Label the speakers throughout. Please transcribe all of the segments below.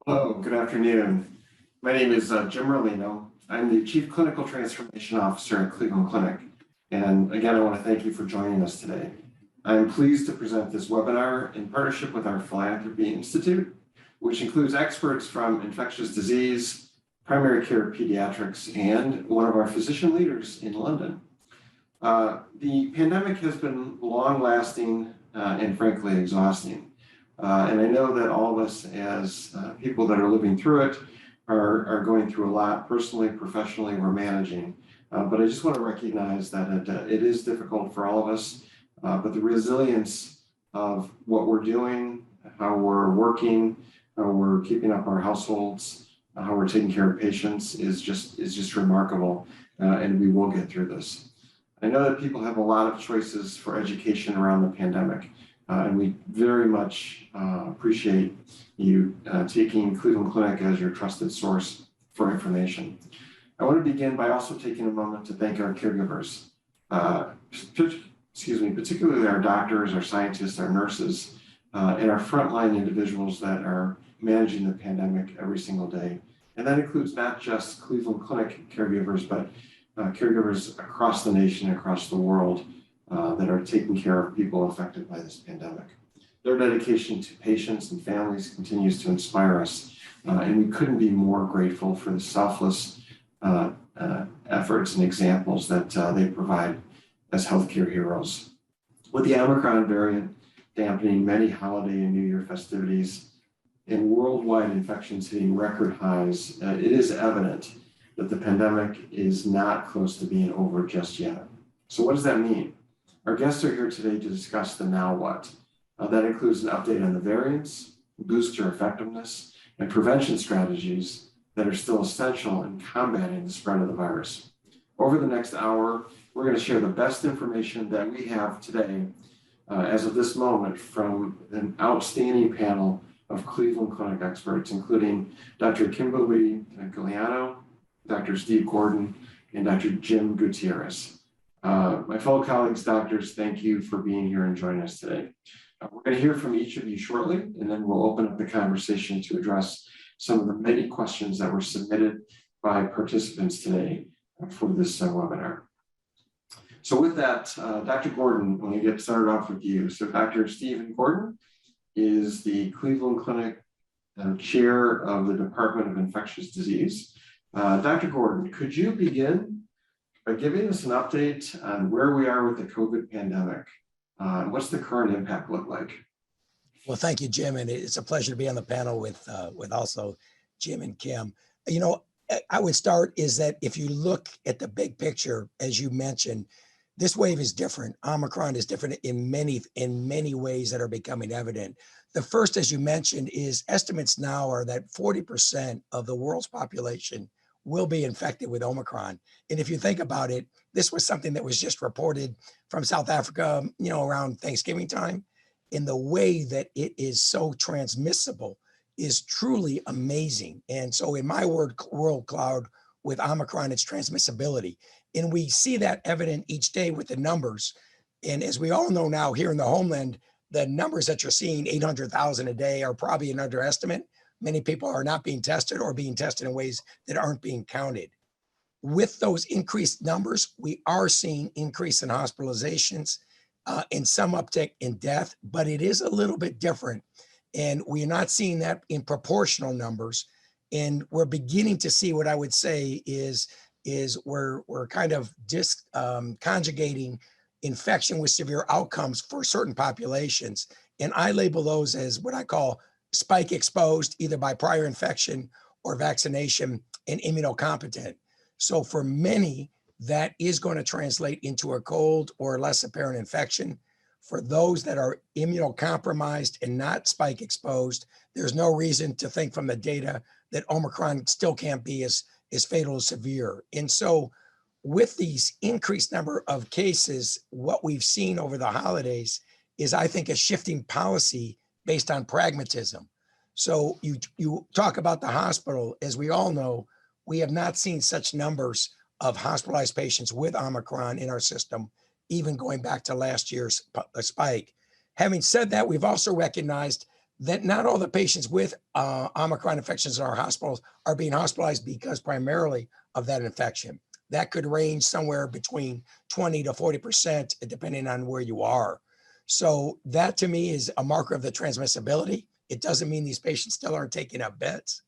Speaker 1: Hello, good afternoon. My name is Jim Merlino. I'm the Chief Clinical Transformation Officer at Cleveland Clinic. And again, I want to thank you for joining us today. I'm pleased to present this webinar in partnership with our Philanthropy Institute, which includes experts from infectious disease, primary care pediatrics, and one of our physician leaders in London. The pandemic has been long-lasting and frankly exhausting. And I know that all of us as people that are living through it are going through a lot personally, professionally, we're managing. But I just want to recognize that it is difficult for all of us, but the resilience of what we're doing, how we're working, how we're keeping up our households, how we're taking care of patients is just remarkable, and we will get through this. I know that people have a lot of choices for education around the pandemic. And we very much appreciate you taking Cleveland Clinic as your trusted source for information. I want to begin by also taking a moment to thank our caregivers, particularly our doctors, our scientists, our nurses, and our frontline individuals that are managing the pandemic every single day. And that includes not just Cleveland Clinic caregivers, but caregivers across the nation, across the world, that are taking care of people affected by this pandemic. Their dedication to patients and families continues to inspire us, and we couldn't be more grateful for the selfless efforts and examples that they provide as healthcare heroes. With the Omicron variant dampening many holiday and New Year festivities and worldwide infections hitting record highs, it is evident that the pandemic is not close to being over just yet. So what does that mean? Our guests are here today to discuss the now what. That includes an update on the variants, booster effectiveness, and prevention strategies that are still essential in combating the spread of the virus. Over the next hour, we're going to share the best information that we have today as of this moment from an outstanding panel of Cleveland Clinic experts, including Dr. Kimberly Giuliano, Dr. Steve Gordon, and Dr. Jim Gutierrez. My fellow colleagues, doctors, thank you for being here and joining us today. We're going to hear from each of you shortly, and then we'll open up the conversation to address some of the many questions that were submitted by participants today for this webinar. So with that, Dr. Gordon, let me get started off with you. So Dr. Stephen Gordon is the Cleveland Clinic Chair of the Department of Infectious Disease. Dr. Gordon, could you begin by giving us an update on where we are with the COVID pandemic? What's the current impact look like?
Speaker 2: Well, thank you, Jim, and it's a pleasure to be on the panel with also Jim and Kim. You know, I would start is that if you look at the big picture, as you mentioned, this wave is different. Omicron is different in many ways that are becoming evident. The first, as you mentioned, is estimates now are that 40% of the world's population will be infected with Omicron. And if you think about it, this was something that was just reported from South Africa, you know, around Thanksgiving time. And the way that it is so transmissible is truly amazing. And so in my word cloud with Omicron, it's transmissibility. And we see that evident each day with the numbers. And as we all know now here in the homeland, the numbers that you're seeing, 800,000 a day, are probably an underestimate. Many people are not being tested or being tested in ways that aren't being counted. With those increased numbers, we are seeing increase in hospitalizations and some uptick in death, but it is a little bit different. And we're not seeing that in proportional numbers. And we're beginning to see what I would say is we're kind of conjugating infection with severe outcomes for certain populations. And I label those as what I call spike exposed, either by prior infection or vaccination, and immunocompetent. So for many, that is going to translate into a cold or less apparent infection. For those that are immunocompromised and not spike exposed, there's no reason to think from the data that Omicron still can't be as fatal as severe. And so with these increased number of cases, what we've seen over the holidays is, I think, a shifting policy based on pragmatism. So you talk about the hospital. As we all know, we have not seen such numbers of hospitalized patients with Omicron in our system, even going back to last year's spike. Having said that, we've also recognized that not all the patients with Omicron infections in our hospitals are being hospitalized because primarily of that infection. That could range somewhere between 20 to 40%, depending on where you are. So that to me is a marker of the transmissibility. It doesn't mean these patients still aren't taking up beds.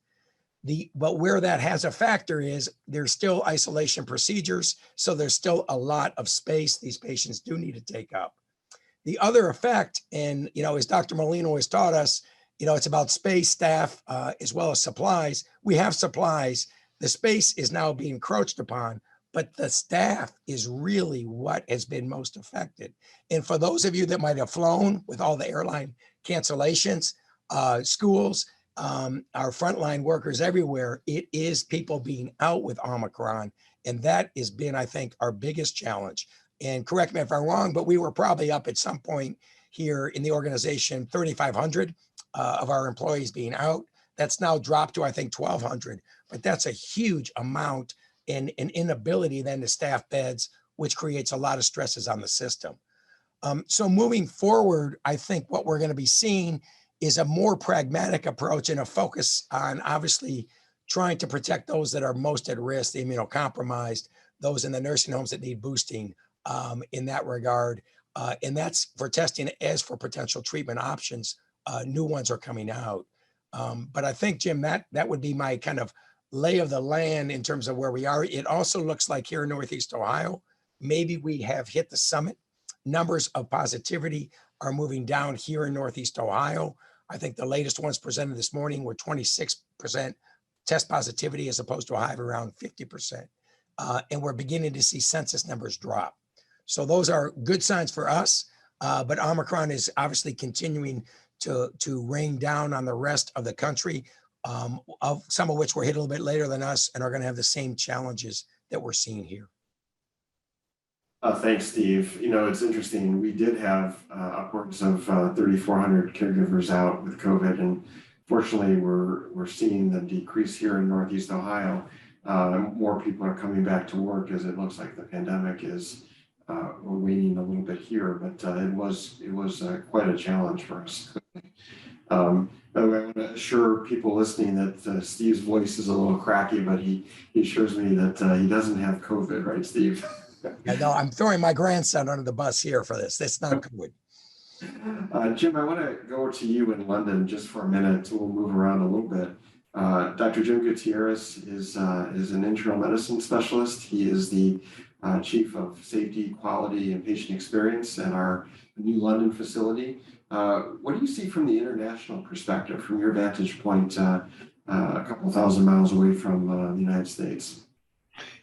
Speaker 2: But where that has a factor is there's still isolation procedures. So there's still a lot of space these patients do need to take up. The other effect, and as Dr. Merlino has taught us, it's about space, staff, as well as supplies. We have supplies. The space is now being encroached upon, but the staff is really what has been most affected. And for those of you that might have flown with all the airline cancellations, schools, our frontline workers everywhere, it is people being out with Omicron. And that has been, I think, our biggest challenge. And correct me if I'm wrong, but we were probably up at some point here in the organization, 3,500 of our employees being out. That's now dropped to, I think, 1,200. But that's a huge amount and an inability then to staff beds, which creates a lot of stresses on the system. So moving forward, I think what we're going to be seeing is a more pragmatic approach and a focus on obviously trying to protect those that are most at risk, the immunocompromised, those in the nursing homes that need boosting in that regard. And that's for testing as for potential treatment options. New ones are coming out. But I think, Jim, that would be my kind of lay of the land in terms of where we are. It also looks like here in Northeast Ohio, maybe we have hit the summit. Numbers of positivity are moving down here in Northeast Ohio. I think the latest ones presented this morning were 26% test positivity as opposed to a high of around 50%. And we're beginning to see census numbers drop. So those are good signs for us, but Omicron is obviously continuing to rain down on the rest of the country, of some of which were hit a little bit later than us and are going to have the same challenges that we're seeing here.
Speaker 1: Thanks, Steve. It's interesting. We did have upwards of 3,400 caregivers out with COVID, and fortunately, we're seeing the decrease here in Northeast Ohio. More people are coming back to work as it looks like the pandemic is waning a little bit here, but it was quite a challenge for us. By the way, I want to assure people listening that Steve's voice is a little cracky, but he assures me that he doesn't have COVID, right, Steve?
Speaker 2: Yeah, no, I'm throwing my grandson under the bus here for this. That's not good.
Speaker 1: Jim, I want to go to you in London just for a minute. We'll move around a little bit. Dr. Jim Gutierrez is an internal medicine specialist. He is the Chief of Safety, Quality, and Patient Experience at our new London facility. What do you see from the international perspective, from your vantage point, a couple thousand miles away from the United States?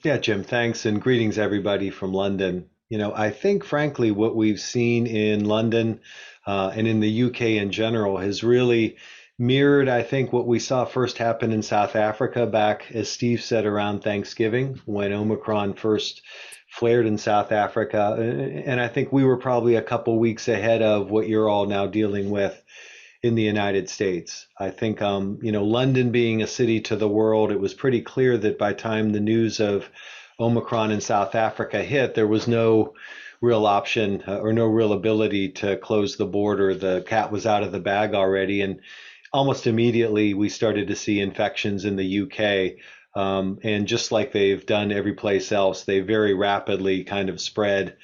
Speaker 3: Yeah, Jim, thanks, and greetings everybody from London. I think frankly what we've seen in London and in the UK in general has really mirrored, I think, what we saw first happen in South Africa back, as Steve said, around Thanksgiving when Omicron first flared in South Africa. And I think we were probably a couple weeks ahead of what you're all now dealing with in the United States. I think, London being a city to the world, it was pretty clear that by the time the news of Omicron in South Africa hit, there was no real option or no real ability to close the border. The cat was out of the bag already. And almost immediately, we started to see infections in the UK. And just like they've done every place else, they very rapidly kind of spread.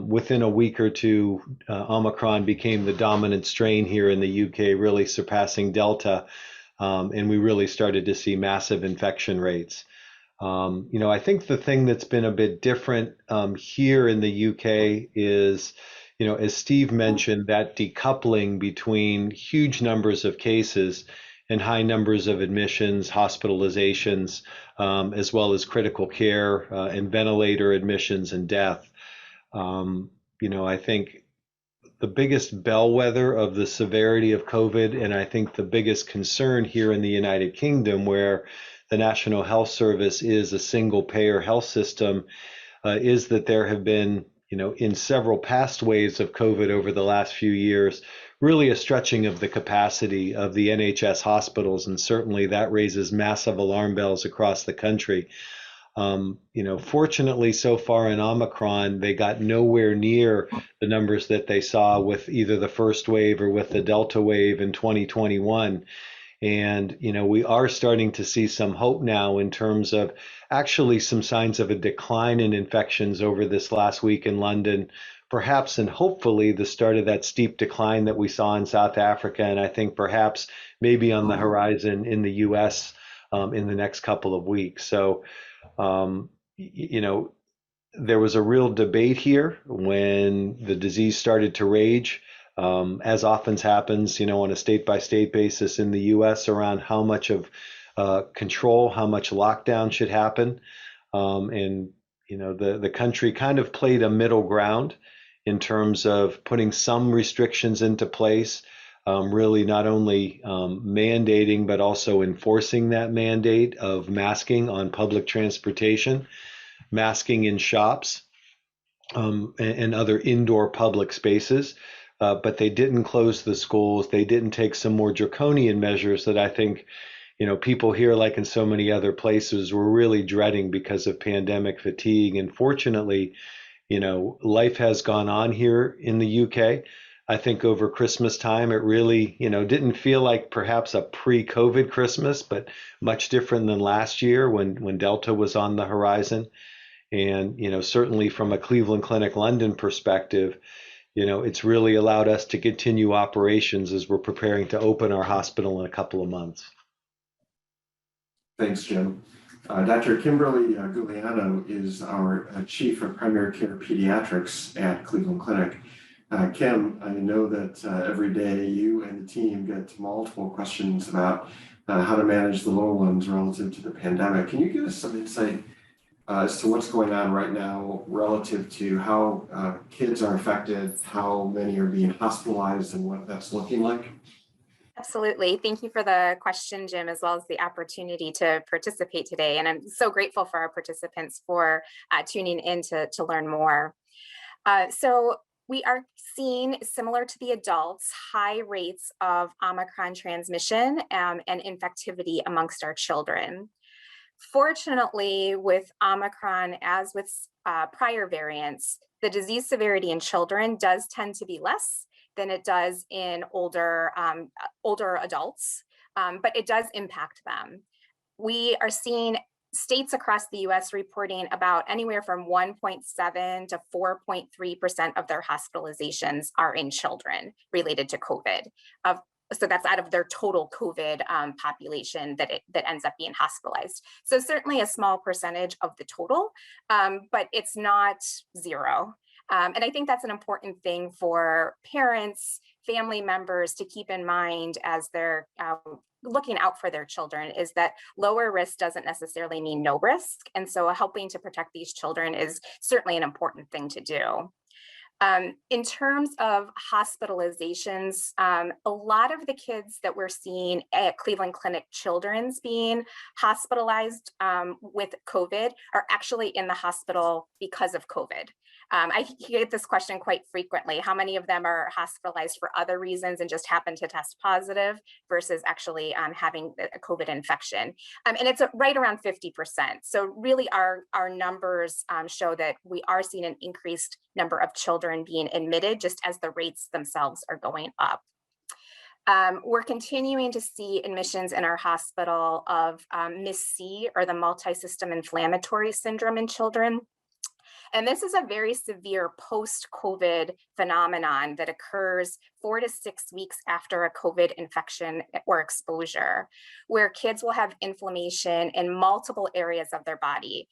Speaker 3: Within a week or two, Omicron became the dominant strain here in the UK, really surpassing Delta. And we really started to see massive infection rates. I think the thing that's been a bit different here in the UK is, as Steve mentioned, that decoupling between huge numbers of cases and high numbers of admissions, hospitalizations, as well as critical care and ventilator admissions and death. I think the biggest bellwether of the severity of COVID, and I think the biggest concern here in the United Kingdom, where the National Health Service is a single payer health system, is that there have been, in several past waves of COVID over the last few years, really a stretching of the capacity of the NHS hospitals. And certainly that raises massive alarm bells across the country. Fortunately, so far in Omicron, they got nowhere near the numbers that they saw with either the first wave or with the Delta wave in 2021. And, we are starting to see some hope now in terms of actually some signs of a decline in infections over this last week in London, perhaps and hopefully the start of that steep decline that we saw in South Africa. And I think perhaps maybe on the horizon in the US in the next couple of weeks. So, um, there was a real debate here when the disease started to rage, as often happens, on a state by state basis in the US around how much of control, how much lockdown should happen. And, the country kind of played a middle ground in terms of putting some restrictions into place, really not only mandating, but also enforcing that mandate of masking on public transportation, masking in shops, and other indoor public spaces. But they didn't close the schools. They didn't take some more draconian measures that I think, people here, like in so many other places, were really dreading because of pandemic fatigue. And fortunately, life has gone on here in the UK. I think over Christmas time, it really, didn't feel like perhaps a pre-COVID Christmas, but much different than last year when Delta was on the horizon. And, certainly from a Cleveland Clinic London perspective, it's really allowed us to continue operations as we're preparing to open our hospital in a couple of months.
Speaker 1: Thanks, Jim. Dr. Kimberly Giuliano is our Chief of Primary Care Pediatrics at Cleveland Clinic. Kim, I know that every day you and the team get multiple questions about how to manage the little ones relative to the pandemic. Can you give us some insight as to what's going on right now relative to how kids are affected, how many are being hospitalized, and what that's looking like?
Speaker 4: Absolutely. Thank you for the question, Jim, as well as the opportunity to participate today. And I'm so grateful for our participants for tuning in to learn more. So we are seeing, similar to the adults, high rates of Omicron transmission and infectivity amongst our children. Fortunately, with Omicron, as with prior variants, the disease severity in children does tend to be less than it does in older adults, but it does impact them. We are seeing states across the US reporting about anywhere from 1.7 to 4.3% of their hospitalizations are in children related to COVID. So that's out of their total COVID population that ends up being hospitalized. So certainly a small percentage of the total, but it's not zero. And I think that's an important thing for parents, family members to keep in mind as they're looking out for their children, is that lower risk doesn't necessarily mean no risk. And so helping to protect these children is certainly an important thing to do. In terms of hospitalizations, a lot of the kids that we're seeing at Cleveland Clinic Children's being hospitalized with COVID are actually in the hospital because of COVID. I get this question quite frequently. How many of them are hospitalized for other reasons and just happen to test positive versus actually having a COVID infection? And it's right around 50%. So really our numbers show that we are seeing an increased number of children being admitted just as the rates themselves are going up. We're continuing to see admissions in our hospital of MIS-C, or the multi-system inflammatory syndrome in children. And this is a very severe post-COVID phenomenon that occurs 4 to 6 weeks after a COVID infection or exposure, where kids will have inflammation in multiple areas of their body,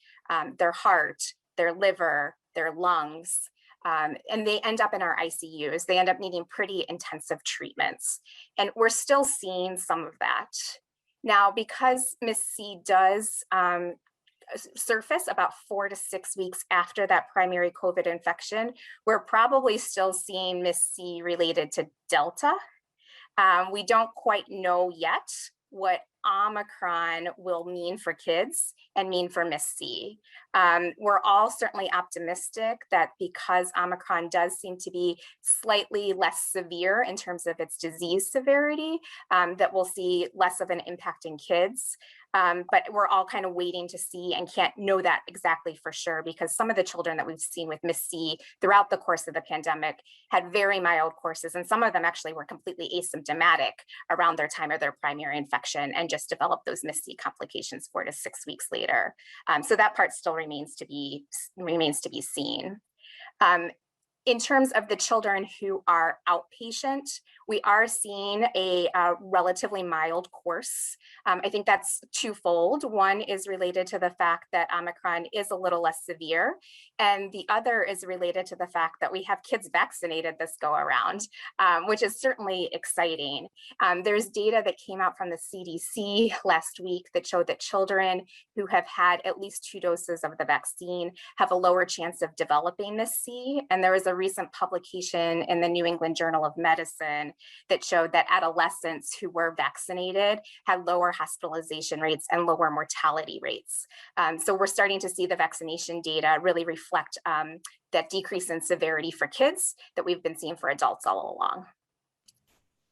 Speaker 4: their heart, their liver, their lungs, and they end up in our ICUs. They end up needing pretty intensive treatments. And we're still seeing some of that. Now, because MIS-C does surface about 4 to 6 weeks after that primary COVID infection, we're probably still seeing MIS-C related to Delta. We don't quite know yet what Omicron will mean for kids and mean for MIS-C. We're all certainly optimistic that because Omicron does seem to be slightly less severe in terms of its disease severity, that we'll see less of an impact in kids. But we're all kind of waiting to see and can't know that exactly for sure, because some of the children that we've seen with MIS-C throughout the course of the pandemic had very mild courses, and some of them actually were completely asymptomatic around their time of their primary infection and just developed those MIS-C complications 4 to 6 weeks later. So that part still remains to be seen. In terms of the children who are outpatient, we are seeing a relatively mild course. I think that's twofold. One is related to the fact that Omicron is a little less severe, and the other is related to the fact that we have kids vaccinated this go around, which is certainly exciting. There's data that came out from the CDC last week that showed that children who have had at least 2 doses of the vaccine have a lower chance of developing this C. And there was a recent publication in the New England Journal of Medicine that showed that adolescents who were vaccinated had lower hospitalization rates and lower mortality rates. So we're starting to see the vaccination data really reflect that decrease in severity for kids that we've been seeing for adults all along.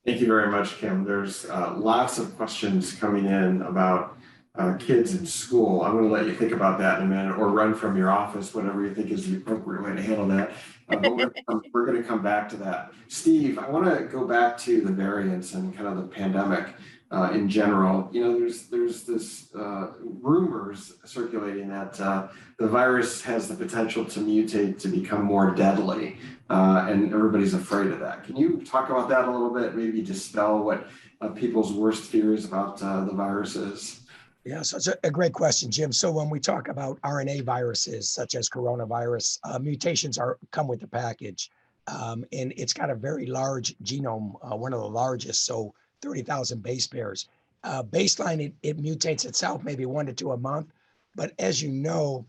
Speaker 1: Thank you very much, Kim. There's lots of questions coming in about kids in school. I'm going to let you think about that in a minute, or run from your office, whatever you think is the appropriate way to handle that. But we're going to come back to that. Steve, I want to go back to the variants and kind of the pandemic in general. You know, there's this rumors circulating that the virus has the potential to mutate to become more deadly, and everybody's afraid of that. Can you talk about that a little bit? Maybe dispel what people's worst fears about the virus is?
Speaker 2: Yeah, so it's a great question, Jim. So when we talk about RNA viruses, such as coronavirus, mutations come with the package. And it's got a very large genome, one of the largest, so 30,000 base pairs. Baseline, it mutates itself maybe 1 to 2 a month. But as you know,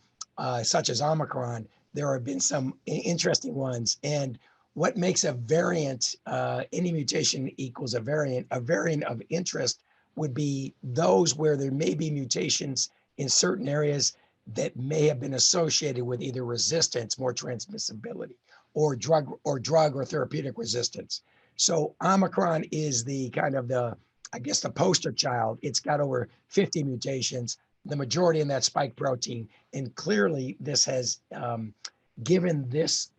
Speaker 2: such as Omicron, there have been some interesting ones. And what makes a variant, any mutation equals a variant of interest would be those where there may be mutations in certain areas that may have been associated with either resistance, more transmissibility, or drug or therapeutic resistance. So Omicron is the kind of the poster child. It's got over 50 mutations, the majority in that spike protein. And clearly this has given this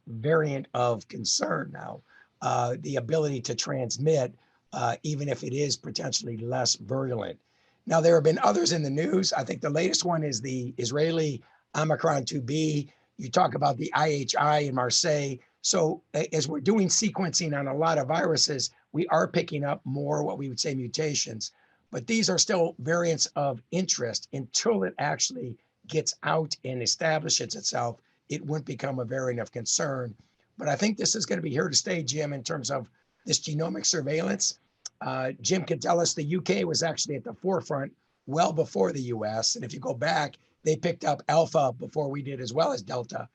Speaker 2: variant of concern now, the ability to transmit, even if it is potentially less virulent. Now, there have been others in the news. I think the latest one is the Israeli Omicron 2B. You talk about the IHI in Marseille. So as we're doing sequencing on a lot of viruses, we are picking up more what we would say mutations. But these are still variants of interest. Until it actually gets out and establishes itself, it wouldn't become a variant of concern. But I think this is going to be here to stay, Jim, in terms of this genomic surveillance. Jim can tell us the UK was actually at the forefront well before the US. And if you go back, they picked up Alpha before we did, as well as Delta.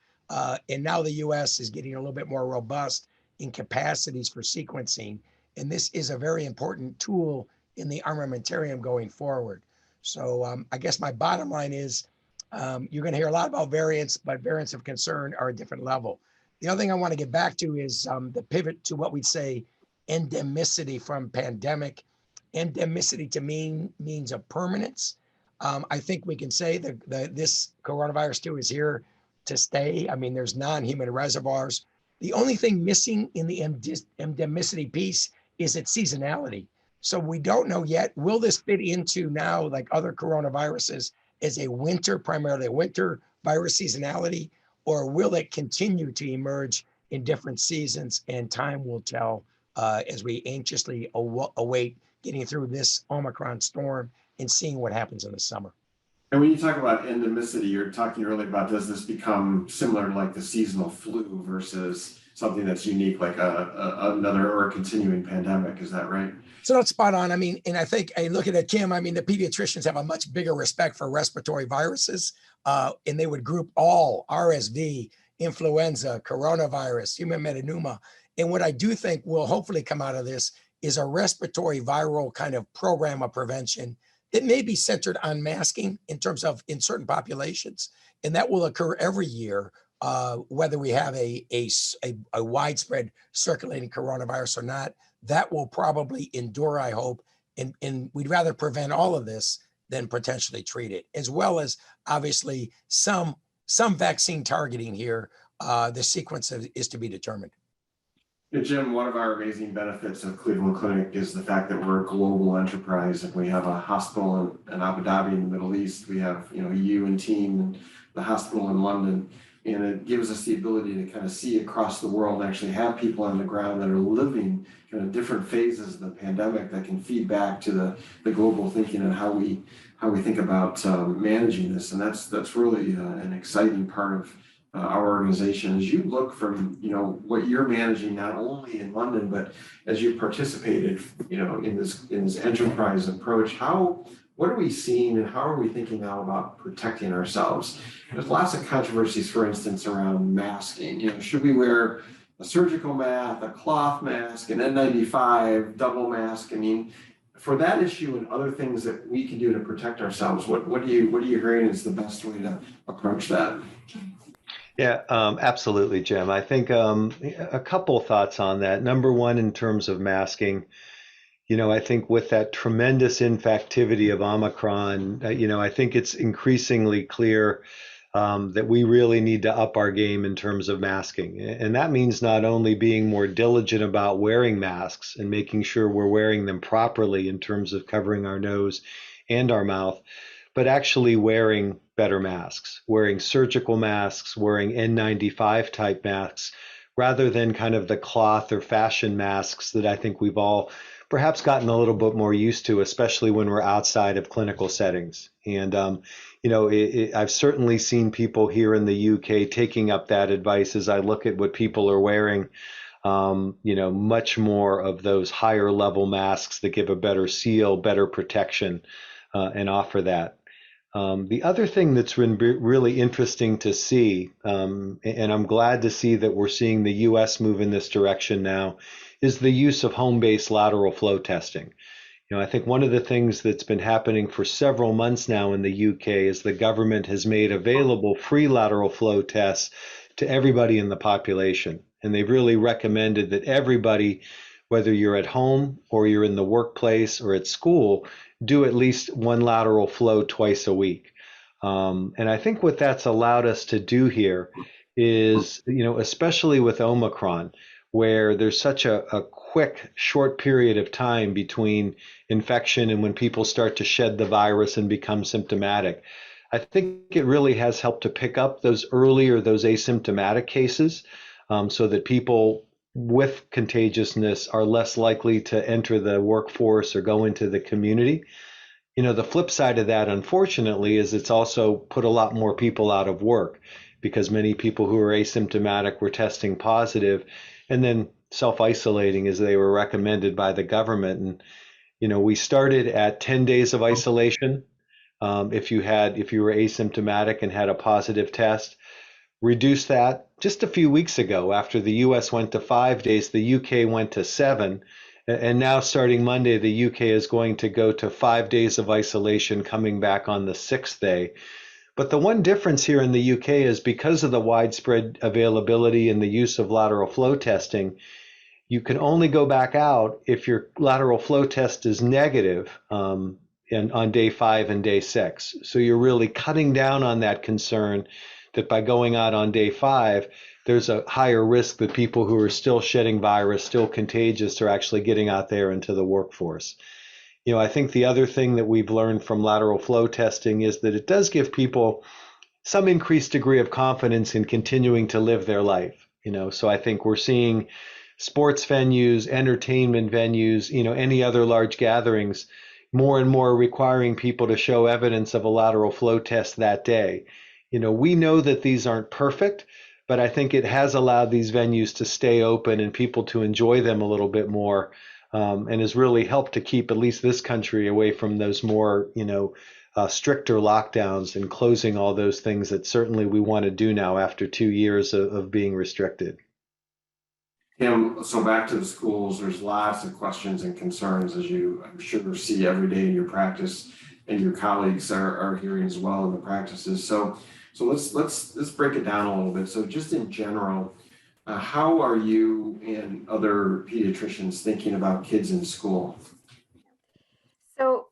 Speaker 2: And now the US is getting a little bit more robust in capacities for sequencing. And this is a very important tool in the armamentarium going forward. So I guess my bottom line is you're going to hear a lot about variants, but variants of concern are a different level. The other thing I want to get back to is the pivot to what we'd say endemicity from pandemic. Endemicity to means of permanence. I think we can say that this coronavirus too is here to stay. I mean, there's non-human reservoirs. The only thing missing in the endemicity piece is its seasonality. So we don't know yet, will this fit into now, like other coronaviruses, as a winter, primarily a winter virus seasonality, or will it continue to emerge in different seasons? And time will tell as we anxiously await getting through this Omicron storm and seeing what happens in the summer.
Speaker 1: And when you talk about endemicity, you're talking earlier about, does this become similar to like the seasonal flu versus something that's unique, like another or a continuing pandemic? Is that right?
Speaker 2: So that's spot on. I mean, and I think, looking at Kim, I mean, the pediatricians have a much bigger respect for respiratory viruses, and they would group all RSV, influenza, coronavirus, human metapneumovirus. And what I do think will hopefully come out of this is a respiratory viral kind of program of prevention It may be centered on masking in terms of in certain populations, and that will occur every year, whether we have a widespread circulating coronavirus or not. That will probably endure, I hope, and we'd rather prevent all of this than potentially treat it, as well as obviously some vaccine targeting here. The sequence is to be determined.
Speaker 1: Yeah, Jim, one of our amazing benefits of Cleveland Clinic is the fact that we're a global enterprise. And we have a hospital in Abu Dhabi in the Middle East. We have, you and team and the hospital in London. And it gives us the ability to kind of see across the world and actually have people on the ground that are living kind of different phases of the pandemic that can feed back to the global thinking and how we think about managing this. And that's really an exciting part of our organization. As you look from what you're managing not only in London but as you participated in this enterprise approach, what are we seeing and how are we thinking now about protecting ourselves? There's lots of controversies, for instance, around masking. Should we wear a surgical mask, a cloth mask, an N95, double mask? I mean, for that issue and other things that we can do to protect ourselves, what are you hearing is the best way to approach that?
Speaker 3: Yeah, absolutely, Jim. I think a couple thoughts on that. Number one, in terms of masking, I think with that tremendous infectivity of Omicron, I think it's increasingly clear that we really need to up our game in terms of masking. And that means not only being more diligent about wearing masks and making sure we're wearing them properly in terms of covering our nose and our mouth, but actually wearing better masks, wearing surgical masks, wearing N95 type masks, rather than kind of the cloth or fashion masks that I think we've all perhaps gotten a little bit more used to, especially when we're outside of clinical settings. And, I've certainly seen people here in the UK taking up that advice as I look at what people are wearing, much more of those higher level masks that give a better seal, better protection, and offer that. The other thing that's been really interesting to see, and I'm glad to see that we're seeing the US move in this direction now, is the use of home-based lateral flow testing. I think one of the things that's been happening for several months now in the UK is the government has made available free lateral flow tests to everybody in the population. And they've really recommended that everybody, whether you're at home or you're in the workplace or at school, do at least one lateral flow twice a week. And I think what that's allowed us to do here is, especially with Omicron, where there's such a quick, short period of time between infection and when people start to shed the virus and become symptomatic. I think it really has helped to pick up those asymptomatic cases, so that people with contagiousness are less likely to enter the workforce or go into the community. The flip side of that, unfortunately, is it's also put a lot more people out of work because many people who are asymptomatic were testing positive and then self-isolating as they were recommended by the government. And, we started at 10 days of isolation. If you were asymptomatic and had a positive test, reduced that just a few weeks ago. After the US went to 5 days, the UK went to 7. And now starting Monday, the UK is going to go to 5 days of isolation, coming back on the 6th day. But the one difference here in the UK is because of the widespread availability and the use of lateral flow testing, you can only go back out if your lateral flow test is negative on day 5 and day 6. So you're really cutting down on that concern that by going out on day 5, there's a higher risk that people who are still shedding virus, still contagious, are actually getting out there into the workforce. I think the other thing that we've learned from lateral flow testing is that it does give people some increased degree of confidence in continuing to live their life. So I think we're seeing sports venues, entertainment venues, any other large gatherings, more and more requiring people to show evidence of a lateral flow test that day. We know that these aren't perfect, but I think it has allowed these venues to stay open and people to enjoy them a little bit more, and has really helped to keep at least this country away from those more, stricter lockdowns and closing all those things that certainly we want to do now after 2 years of being restricted.
Speaker 1: Kim, so back to the schools, there's lots of questions and concerns, as you, I'm sure, see every day in your practice. and your colleagues are hearing as well in the practices. So let's break it down a little bit. So just in general, how are you and other pediatricians thinking about kids in school?
Speaker 4: So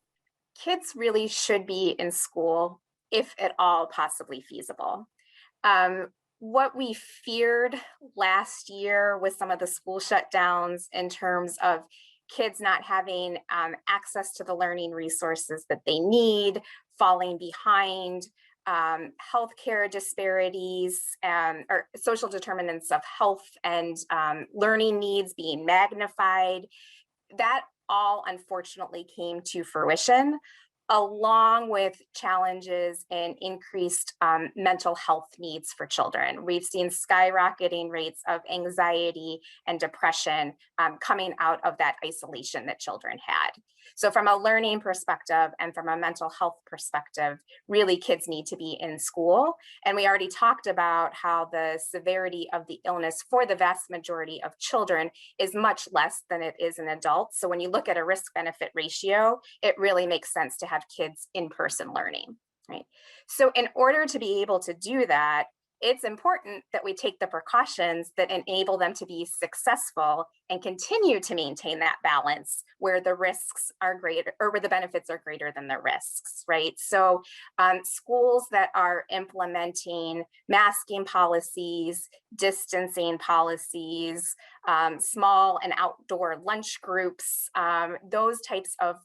Speaker 4: kids really should be in school if at all possibly feasible. What we feared last year with some of the school shutdowns in terms of kids not having access to the learning resources that they need, falling behind, healthcare disparities, or social determinants of health and learning needs being magnified, that all unfortunately came to fruition, along with challenges and increased mental health needs for children. We've seen skyrocketing rates of anxiety and depression coming out of that isolation that children had. So from a learning perspective and from a mental health perspective, really kids need to be in school. And we already talked about how the severity of the illness for the vast majority of children is much less than it is in adults. So when you look at a risk benefit ratio, it really makes sense to have kids in person learning, right? So in order to be able to do that, it's important that we take the precautions that enable them to be successful and continue to maintain that balance where the risks are greater or where the benefits are greater than the risks, right? So schools that are implementing masking policies, distancing policies, small and outdoor lunch groups, those types of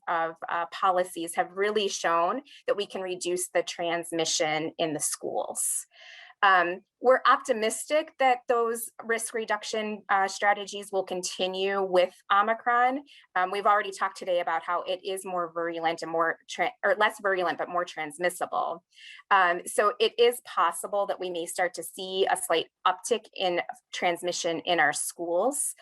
Speaker 4: policies have really shown that we can reduce the transmission in the schools. We're optimistic that those risk reduction strategies will continue with Omicron. We've already talked today about how it is more virulent and or less virulent, but more transmissible. So it is possible that we may start to see a slight uptick in transmission in our schools.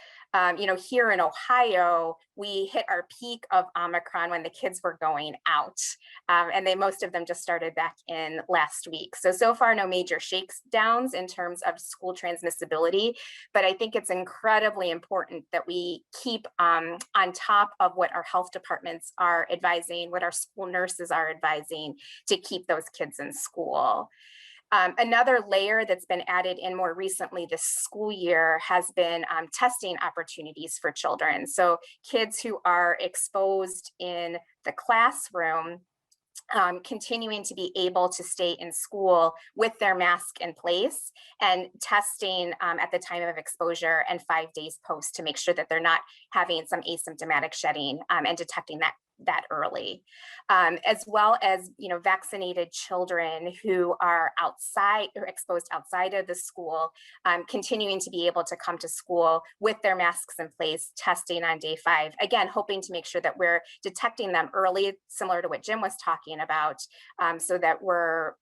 Speaker 4: Here in Ohio, we hit our peak of Omicron when the kids were going out, and most of them just started back in last week. So far, no major shakedowns in terms of school transmissibility, but I think it's incredibly important that we keep on top of what our health departments are advising, what our school nurses are advising to keep those kids in school. Another layer that's been added in more recently this school year has been testing opportunities for children. So kids who are exposed in the classroom, continuing to be able to stay in school with their mask in place and testing at the time of exposure and 5 days post to make sure that they're not having some asymptomatic shedding and detecting that early, as well as vaccinated children who are outside or exposed outside of the school, continuing to be able to come to school with their masks in place, testing on day 5. Again, hoping to make sure that we're detecting them early, similar to what Jim was talking about, so that we're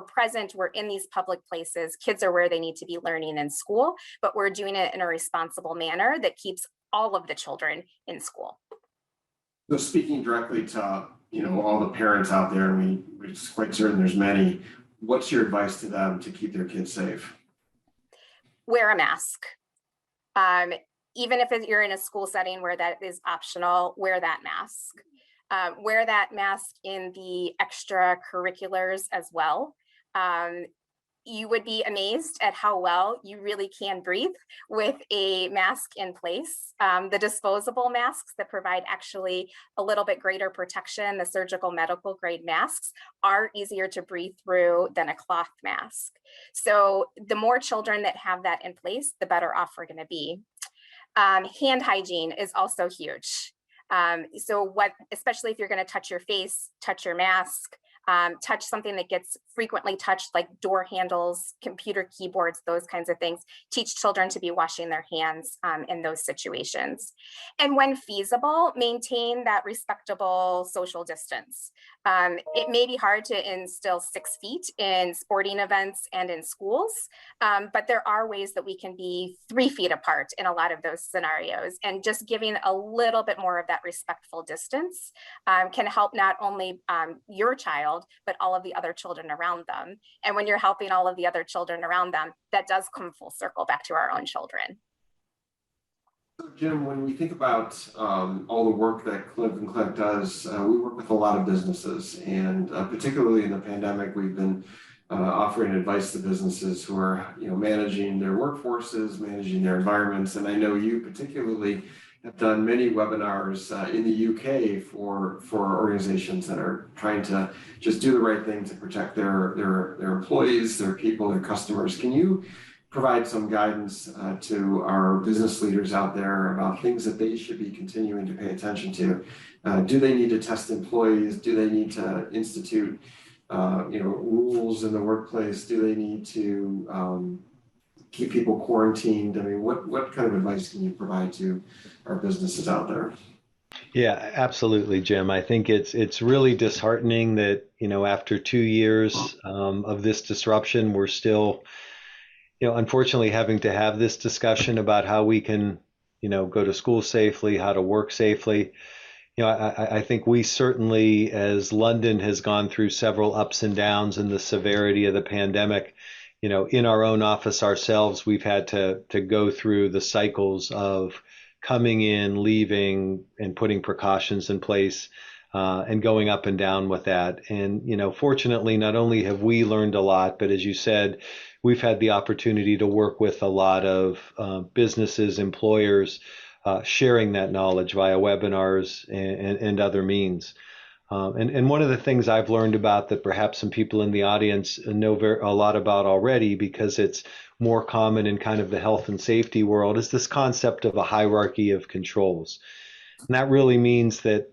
Speaker 4: present, we're in these public places, kids are where they need to be learning in school, but we're doing it in a responsible manner that keeps all of the children in school.
Speaker 1: So speaking directly to all the parents out there, we're quite certain there's many. What's your advice to them to keep their kids safe?
Speaker 4: Wear a mask. Even if you're in a school setting where that is optional, wear that mask. Wear that mask in the extracurriculars as well. You would be amazed at how well you really can breathe with a mask in place. The disposable masks that provide actually a little bit greater protection, the surgical medical grade masks, are easier to breathe through than a cloth mask. So the more children that have that in place, the better off we're going to be. Hand hygiene is also huge. Especially if you're going to touch your face, touch your mask, touch something that gets frequently touched, like door handles, computer keyboards, those kinds of things. Teach children to be washing their hands in those situations. And when feasible, maintain that respectable social distance. It may be hard to instill 6 feet in sporting events and in schools, but there are ways that we can be 3 feet apart in a lot of those scenarios. And just giving a little bit more of that respectful distance can help not only your child, but all of the other children around them. And when you're helping all of the other children around them, that does come full circle back to our own children.
Speaker 1: So Jim, when we think about all the work that Cleveland Clinic does, we work with a lot of businesses, and particularly in the pandemic, we've been offering advice to businesses who are, managing their workforces, managing their environments. And I know you particularly have done many webinars in the UK for organizations that are trying to just do the right thing to protect their employees, their people, their customers. Can you provide some guidance to our business leaders out there about things that they should be continuing to pay attention to? Do they need to test employees? Do they need to institute, rules in the workplace? Do they need to keep people quarantined? I mean, what kind of advice can you provide to our businesses out there?
Speaker 3: Yeah, absolutely, Jim. I think it's really disheartening that, after 2 years of this disruption, we're still, unfortunately having to have this discussion about how we can, go to school safely, how to work safely. I think we certainly, as London has gone through several ups and downs in the severity of the pandemic, in our own office ourselves, we've had to go through the cycles of coming in, leaving, and putting precautions in place, and going up and down with that. And, fortunately, not only have we learned a lot, but as you said, we've had the opportunity to work with a lot of businesses, employers, sharing that knowledge via webinars and other means. And one of the things I've learned about that perhaps some people in the audience know a lot about already, because it's more common in kind of the health and safety world, is this concept of a hierarchy of controls. And that really means that,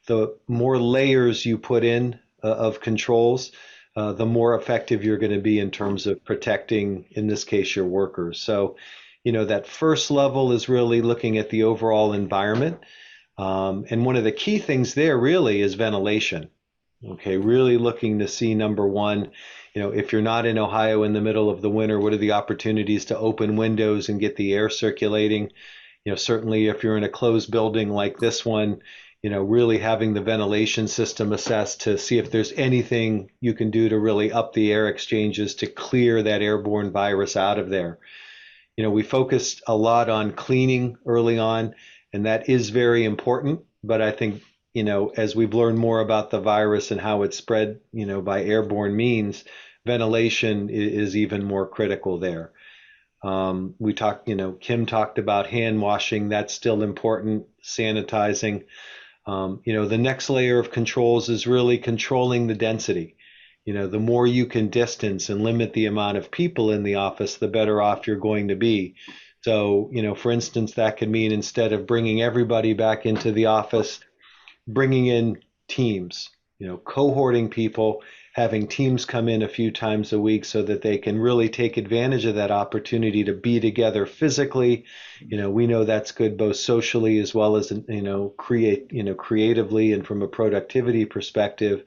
Speaker 3: the more layers you put in of controls, the more effective you're going to be in terms of protecting, in this case, your workers. So, that first level is really looking at the overall environment. And one of the key things there really is ventilation. Okay, really looking to see, number one, if you're not in Ohio in the middle of the winter, what are the opportunities to open windows and get the air circulating? Certainly if you're in a closed building like this one, really having the ventilation system assessed to see if there's anything you can do to really up the air exchanges to clear that airborne virus out of there. We focused a lot on cleaning early on, and that is very important. But I think, as we've learned more about the virus and how it's spread, by airborne means, ventilation is even more critical there. We talked, Kim talked about hand washing. That's still important. Sanitizing. The next layer of controls is really controlling the density. The more you can distance and limit the amount of people in the office, the better off you're going to be. So, for instance, that could mean, instead of bringing everybody back into the office, bringing in teams, cohorting people, having teams come in a few times a week so that they can really take advantage of that opportunity to be together physically. We know that's good both socially as well as, creatively and from a productivity perspective.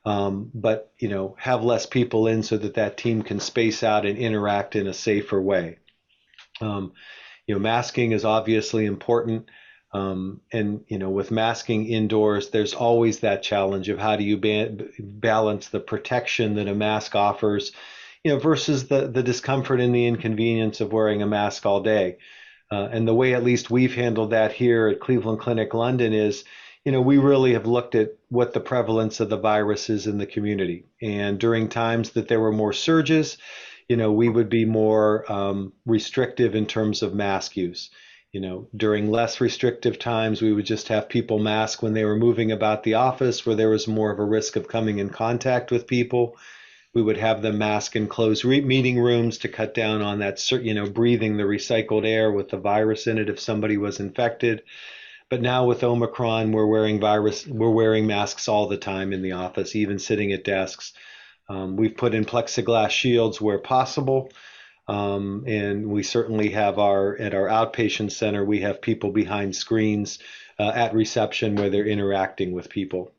Speaker 3: But, have less people in so that team can space out and interact in a safer way. Masking is obviously important. And, with masking indoors, there's always that challenge of how do you balance the protection that a mask offers, versus the discomfort and the inconvenience of wearing a mask all day. And the way at least we've handled that here at Cleveland Clinic London is, we really have looked at what the prevalence of the virus is in the community. And during times that there were more surges, we would be more restrictive in terms of mask use. During less restrictive times, we would just have people mask when they were moving about the office, where there was more of a risk of coming in contact with people. We would have them mask in closed meeting rooms to cut down on that, breathing the recycled air with the virus in it if somebody was infected. But now with Omicron, we're wearing masks all the time in the office, even sitting at desks. We've put in plexiglass shields where possible. And we certainly have at our outpatient center, we have people behind screens at reception where they're interacting with people.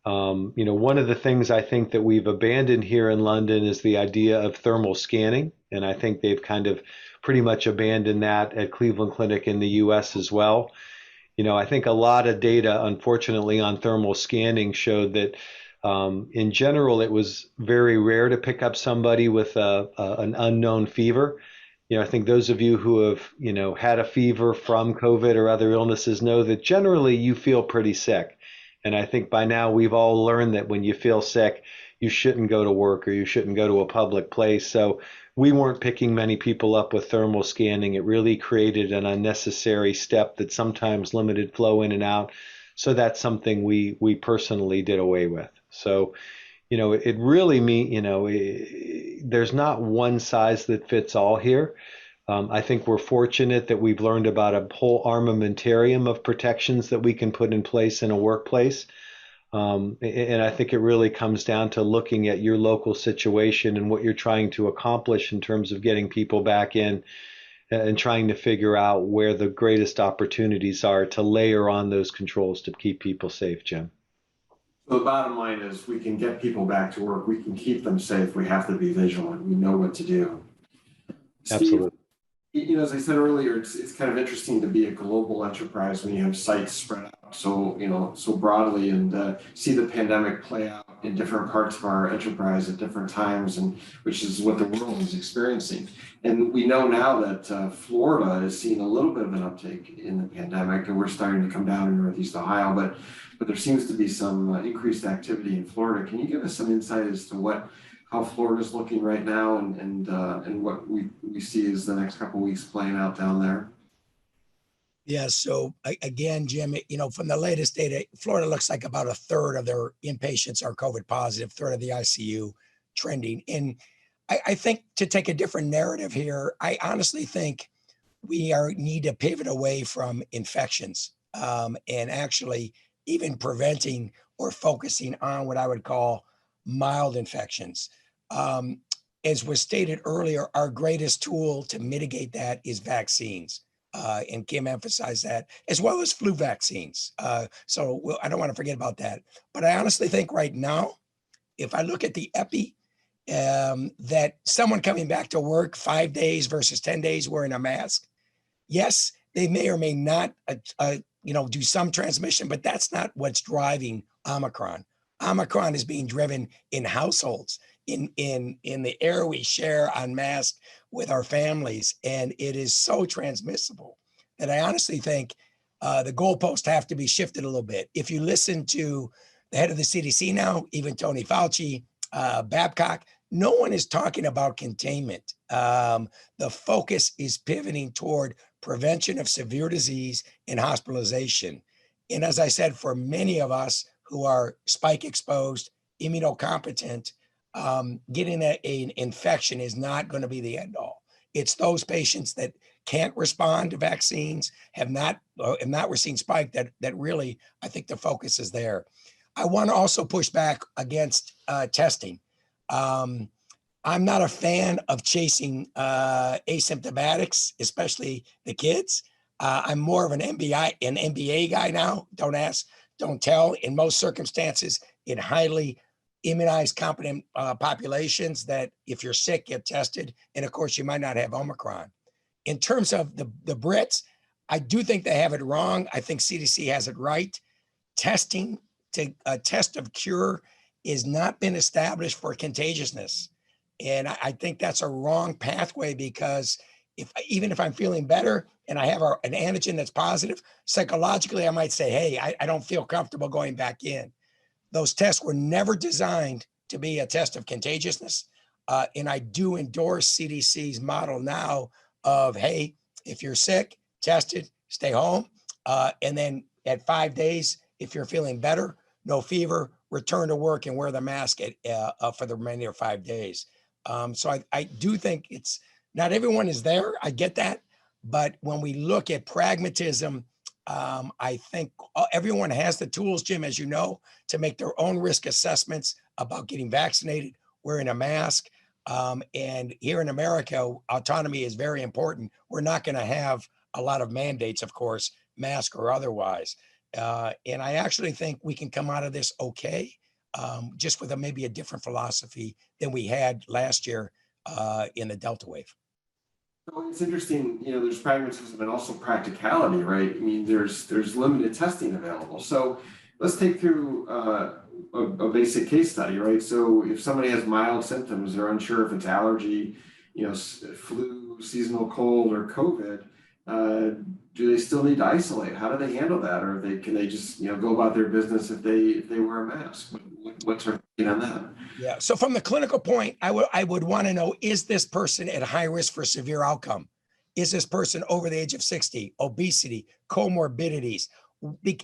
Speaker 3: One of the things I think that we've abandoned here in London is the idea of thermal scanning. And I think they've kind of pretty much abandoned that at Cleveland Clinic in the US as well. I think a lot of data, unfortunately, on thermal scanning showed that in general, it was very rare to pick up somebody with an unknown fever. I think those of you who have, had a fever from COVID or other illnesses know that generally you feel pretty sick. And I think by now we've all learned that when you feel sick, you shouldn't go to work or you shouldn't go to a public place. So we weren't picking many people up with thermal scanning. It really created an unnecessary step that sometimes limited flow in and out. So that's something we personally did away with. So, it really there's not one size that fits all here. I think we're fortunate that we've learned about a whole armamentarium of protections that we can put in place in a workplace. And I think it really comes down to looking at your local situation and what you're trying to accomplish in terms of getting people back in and trying to figure out where the greatest opportunities are to layer on those controls to keep people safe, Jim.
Speaker 1: So the bottom line is we can get people back to work. We can keep them safe. We have to be vigilant. We know what to do.
Speaker 3: Absolutely.
Speaker 1: Steve, as I said earlier, it's kind of interesting to be a global enterprise when you have sites spread out so broadly and see the pandemic play out in different parts of our enterprise at different times, and which is what the world is experiencing. And we know now that Florida is seeing a little bit of an uptake in the pandemic, and we're starting to come down in Northeast Ohio, but there seems to be some increased activity in Florida. Can you give us some insight as to how Florida's looking right now and what we see as the next couple of weeks playing out down there?
Speaker 2: Yeah, so again, Jim, from the latest data, Florida looks like about a third of their inpatients are COVID positive, third of the ICU trending. And I think to take a different narrative here, I honestly think we need to pivot away from infections and actually even preventing or focusing on what I would call mild infections. As was stated earlier, our greatest tool to mitigate that is vaccines. And Kim emphasized that, as well as flu vaccines. So I don't want to forget about that. But I honestly think right now, if I look at the epi, that someone coming back to work 5 days versus 10 days wearing a mask, yes, they may or may not, do some transmission, but that's not what's driving Omicron. Omicron is being driven in households, in the air we share on mask with our families, and it is so transmissible that I honestly think the goalposts have to be shifted a little bit. If you listen to the head of the CDC now, even Tony Fauci, Babcock, no one is talking about containment. The focus is pivoting toward prevention of severe disease and hospitalization. And as I said, for many of us who are spike exposed, immunocompetent, getting an infection is not going to be the end all. It's those patients that can't respond to vaccines, have not received spike that really, I think the focus is there. I want to also push back against testing. I'm not a fan of chasing asymptomatics, especially the kids. I'm more of an MBA guy now. Don't ask, don't tell. In most circumstances, in highly immunized, competent populations, that if you're sick, get tested. And of course, you might not have Omicron. In terms of the Brits, I do think they have it wrong. I think CDC has it right. Testing to a test of cure is not been established for contagiousness. And I think that's a wrong pathway, because even if I'm feeling better and I have an antigen that's positive, psychologically, I might say, hey, I don't feel comfortable going back in. Those tests were never designed to be a test of contagiousness. And I do endorse CDC's model now of, hey, if you're sick, tested, stay home. And then at 5 days, if you're feeling better, no fever, return to work and wear the mask for the remainder of 5 days. So I do think it's not everyone is there. I get that. But when we look at pragmatism, I think everyone has the tools, Jim, as you know, to make their own risk assessments about getting vaccinated, wearing a mask. And here in America, autonomy is very important. We're not going to have a lot of mandates, of course, mask or otherwise. And I actually think we can come out of this okay, just with maybe a different philosophy than we had last year in the Delta wave.
Speaker 1: So it's interesting, there's pragmatism and also practicality, right? I mean, there's limited testing available. So let's take through a basic case study, right? So if somebody has mild symptoms, they're unsure if it's allergy, flu, seasonal cold or COVID, do they still need to isolate? How do they handle that? Or can they just, go about their business if they wear a mask? What's our opinion on that?
Speaker 2: Yeah. So from the clinical point, I would want to know, is this person at high risk for severe outcome? Is this person over the age of 60, obesity, comorbidities?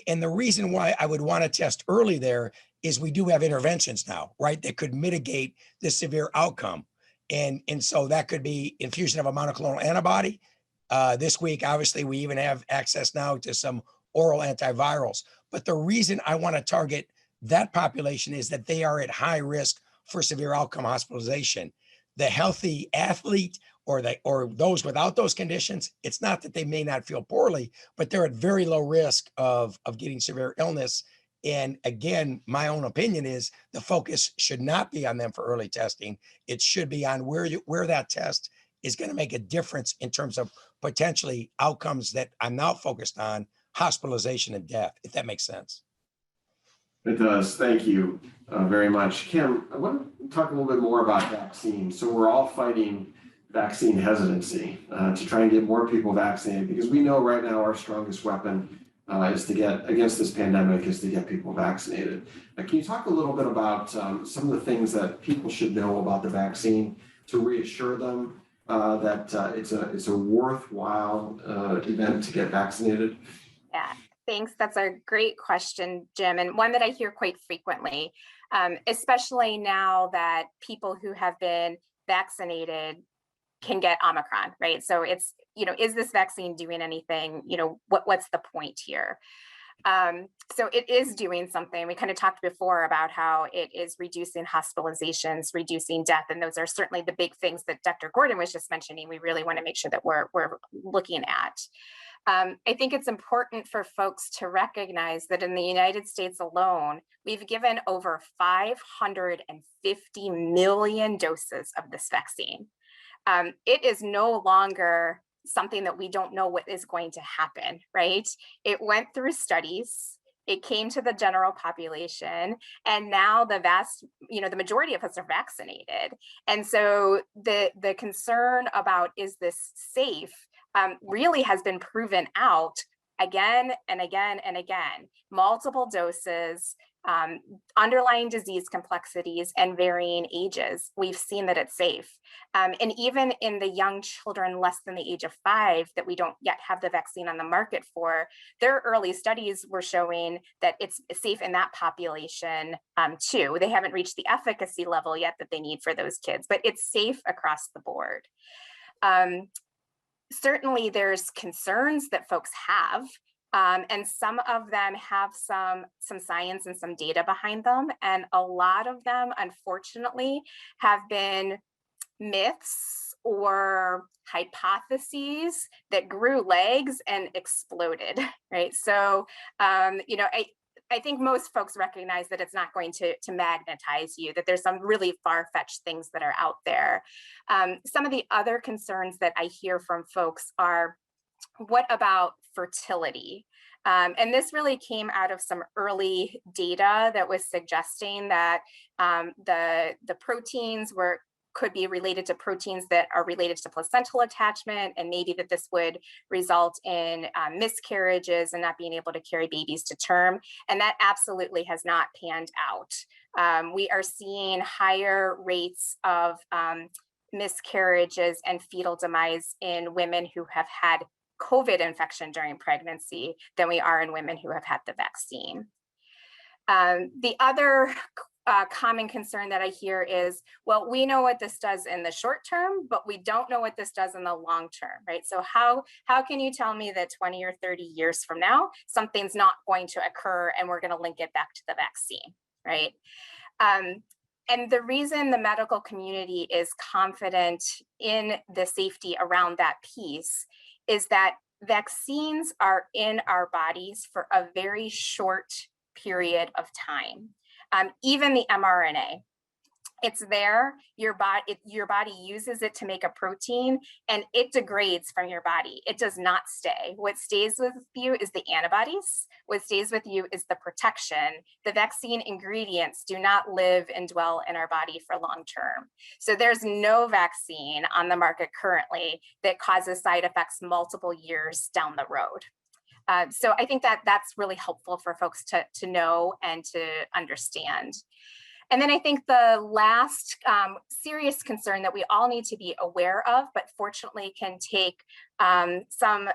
Speaker 2: And the reason why I would want to test early there is we do have interventions now, right, that could mitigate the severe outcome. And so that could be infusion of a monoclonal antibody. This week, obviously, we even have access now to some oral antivirals. But the reason I want to target that population is that they are at high risk for severe outcome hospitalization. The healthy athlete or those without those conditions, it's not that they may not feel poorly, but they're at very low risk of getting severe illness. And again, my own opinion is the focus should not be on them for early testing. It should be on where that test is going to make a difference in terms of potentially outcomes that I'm now focused on, hospitalization and death, if that makes sense.
Speaker 1: It does. Thank you very much. Kim, I want to talk a little bit more about vaccines. So we're all fighting vaccine hesitancy to try and get more people vaccinated, because we know right now our strongest weapon is to get against this pandemic is to get people vaccinated. Can you talk a little bit about some of the things that people should know about the vaccine to reassure them that it's a worthwhile event to get vaccinated?
Speaker 4: Yeah, thanks. That's a great question, Jim, and one that I hear quite frequently, especially now that people who have been vaccinated can get Omicron, right? So it's, is this vaccine doing anything? What's the point here? So it is doing something. We kind of talked before about how it is reducing hospitalizations, reducing death, and those are certainly the big things that Dr. Gordon was just mentioning. We really want to make sure that we're looking at. I think it's important for folks to recognize that in the United States alone, we've given over 550 million doses of this vaccine. It is no longer something that we don't know what is going to happen, right? It went through studies, it came to the general population, and now the majority of us are vaccinated. And so the concern about, is this safe, really has been proven out again and again and again. Multiple doses, underlying disease complexities, and varying ages, we've seen that it's safe. And even in the young children less than the age of 5 that we don't yet have the vaccine on the market for, their early studies were showing that it's safe in that population too. They haven't reached the efficacy level yet that they need for those kids, but it's safe across the board. Certainly there's concerns that folks have, and some of them have some science and some data behind them. And a lot of them, unfortunately, have been myths or hypotheses that grew legs and exploded, right? So, I think most folks recognize that it's not going to magnetize you, that there's some really far-fetched things that are out there. Some of the other concerns that I hear from folks are, what about fertility? And this really came out of some early data that was suggesting that the proteins could be related to proteins that are related to placental attachment, and maybe that this would result in miscarriages and not being able to carry babies to term. And that absolutely has not panned out. We are seeing higher rates of miscarriages and fetal demise in women who have had COVID infection during pregnancy than we are in women who have had the vaccine. The other common concern that I hear is, well, we know what this does in the short term, but we don't know what this does in the long term, right? So how can you tell me that 20 or 30 years from now, something's not going to occur and we're going to link it back to the vaccine, right? And the reason the medical community is confident in the safety around that piece is that vaccines are in our bodies for a very short period of time. Even the mRNA. It's there, your body uses it to make a protein and it degrades from your body. It does not stay. What stays with you is the antibodies. What stays with you is the protection. The vaccine ingredients do not live and dwell in our body for long term. So there's no vaccine on the market currently that causes side effects multiple years down the road. So I think that that's really helpful for folks to know and to understand. And then I think the last serious concern that we all need to be aware of, but fortunately can take some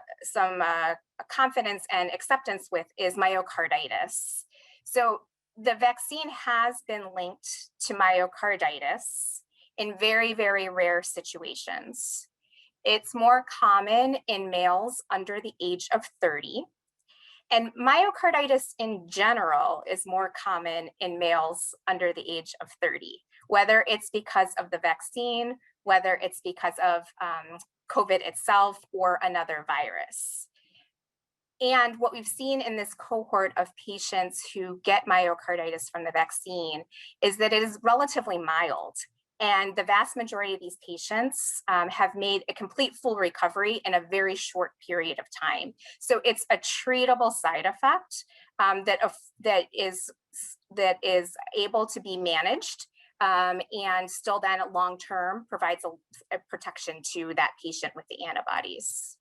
Speaker 4: confidence and acceptance with, is myocarditis. So the vaccine has been linked to myocarditis in very, very rare situations. It's more common in males under the age of 30. And myocarditis in general is more common in males under the age of 30, whether it's because of the vaccine, whether it's because of COVID itself or another virus. And what we've seen in this cohort of patients who get myocarditis from the vaccine is that it is relatively mild. And the vast majority of these patients have made a complete full recovery in a very short period of time. So it's a treatable side effect that is able to be managed and still then long-term provides a protection to that patient with the antibodies.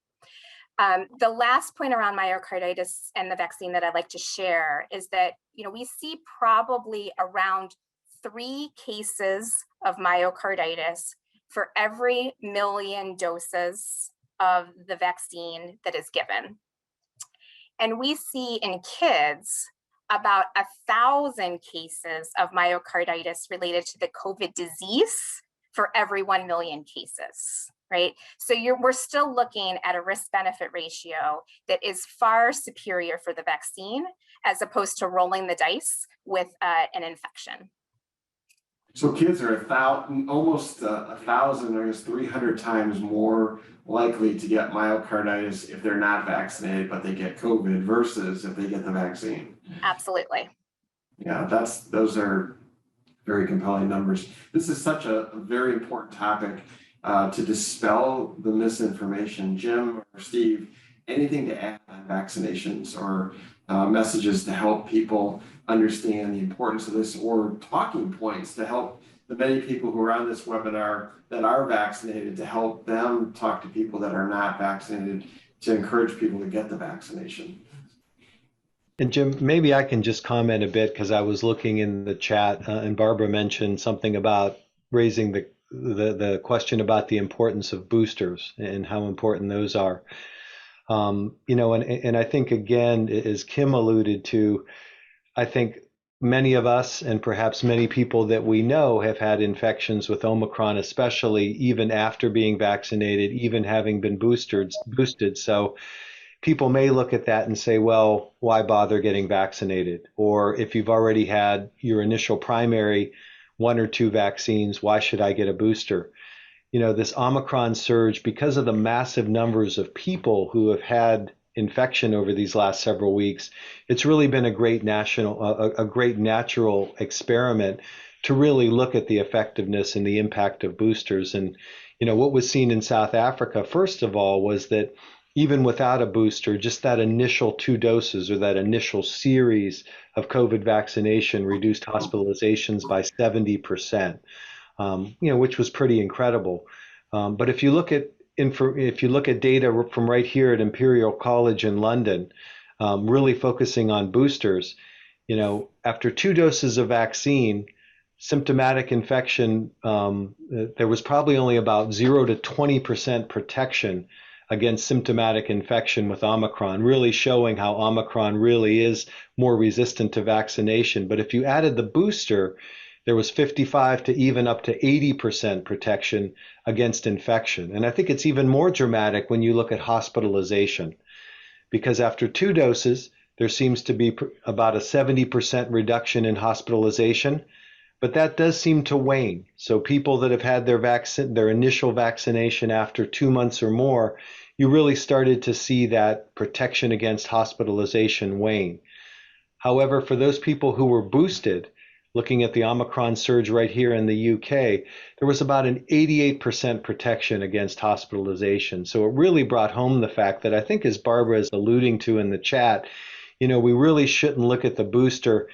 Speaker 4: The last point around myocarditis and the vaccine that I'd like to share is that, we see probably around 3 cases of myocarditis for every 1 million doses of the vaccine that is given. And we see in kids about 1,000 cases of myocarditis related to the COVID disease for every 1 million cases, right? So we're still looking at a risk-benefit ratio that is far superior for the vaccine as opposed to rolling the dice with an infection.
Speaker 1: So kids are almost 1,000, or 300 times more likely to get myocarditis if they're not vaccinated, but they get COVID versus if they get the vaccine.
Speaker 4: Absolutely.
Speaker 1: Yeah, those are very compelling numbers. This is such a very important topic to dispel the misinformation. Jim or Steve, anything to add on vaccinations or messages to help people understand the importance of this, or talking points to help the many people who are on this webinar that are vaccinated, to help them talk to people that are not vaccinated, to encourage people to get the vaccination?
Speaker 3: And Jim, maybe I can just comment a bit, because I was looking in the chat and Barbara mentioned something about raising the question about the importance of boosters and how important those are. And I think, again, as Kim alluded to, I think many of us, and perhaps many people that we know, have had infections with Omicron, especially even after being vaccinated, even having been boosted. So people may look at that and say, well, why bother getting vaccinated? Or if you've already had your initial primary 1 or 2 vaccines, why should I get a booster? This Omicron surge, because of the massive numbers of people who have had infection over these last several weeks, it's really been a great natural experiment to really look at the effectiveness and the impact of boosters. And, what was seen in South Africa, first of all, was that even without a booster, just that initial 2 doses or that initial series of COVID vaccination reduced hospitalizations by 70%. Which was pretty incredible. But if you look at data from right here at Imperial College in London, really focusing on boosters, after 2 doses of vaccine, symptomatic infection, there was probably only about 0 to 20% protection against symptomatic infection with Omicron, really showing how Omicron really is more resistant to vaccination. But if you added the booster, there was 55 to even up to 80% protection against infection. And I think it's even more dramatic when you look at hospitalization, because after 2 doses, there seems to be about a 70% reduction in hospitalization, but that does seem to wane. So people that have had their initial vaccination after 2 months or more, you really started to see that protection against hospitalization wane. However, for those people who were boosted, looking at the Omicron surge right here in the UK, there was about an 88% protection against hospitalization. So it really brought home the fact that I think, as Barbara is alluding to in the chat, we really shouldn't look at the booster,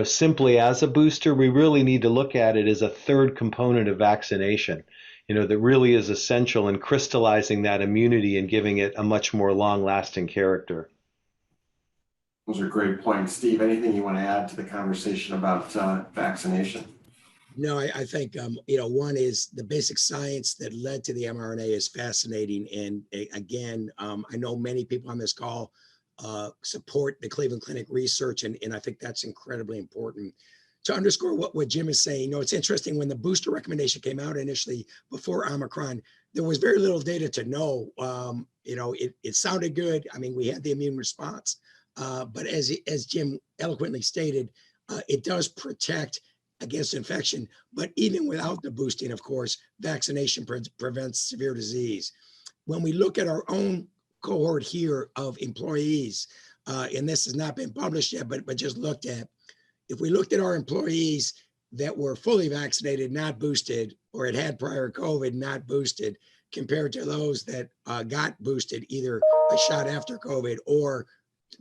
Speaker 3: simply as a booster. We really need to look at it as a third component of vaccination, that really is essential in crystallizing that immunity and giving it a much more long-lasting character.
Speaker 1: Those are great points. Steve, anything you want to add to the conversation about vaccination?
Speaker 2: No, I think, one is the basic science that led to the mRNA is fascinating. And again, I know many people on this call support the Cleveland Clinic research, and I think that's incredibly important. To underscore what Jim is saying, it's interesting, when the booster recommendation came out initially before Omicron, there was very little data to know. It sounded good. I mean, we had the immune response, but as Jim eloquently stated, it does protect against infection. But even without the boosting, of course, vaccination prevents severe disease. When we look at our own cohort here of employees, and this has not been published yet, but just looked at, if we looked at our employees that were fully vaccinated, not boosted, or had prior COVID, not boosted, compared to those that got boosted, either a shot after COVID or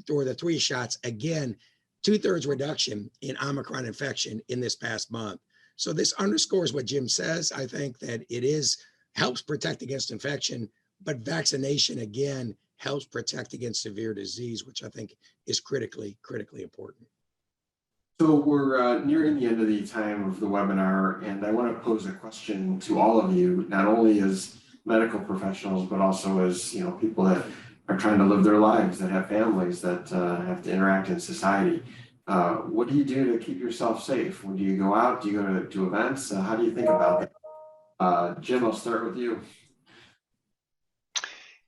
Speaker 2: the 3 shots, again, 2/3 reduction in Omicron infection in this past month. So this underscores what Jim says. I think that it helps protect against infection, but vaccination, again, helps protect against severe disease, which I think is critically important.
Speaker 1: So we're nearing the end of the time of the webinar, and I want to pose a question to all of you, not only as medical professionals, but also as people that are trying to live their lives, that have families, that have to interact in society. What do you do to keep yourself safe? When do you go out? Do you go to events? How do you think about that? Jim, I'll start with you.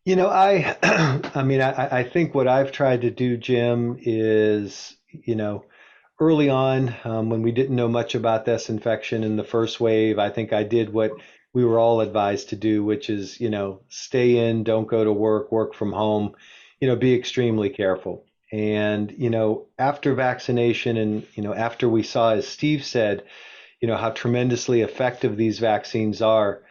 Speaker 3: I think what I've tried to do, Jim, is, early on, when we didn't know much about this infection in the first wave, I think I did what we were all advised to do, which is, stay in, don't go to work from home, be extremely careful. And, after vaccination and, after we saw, as Steve said, how tremendously effective these vaccines are,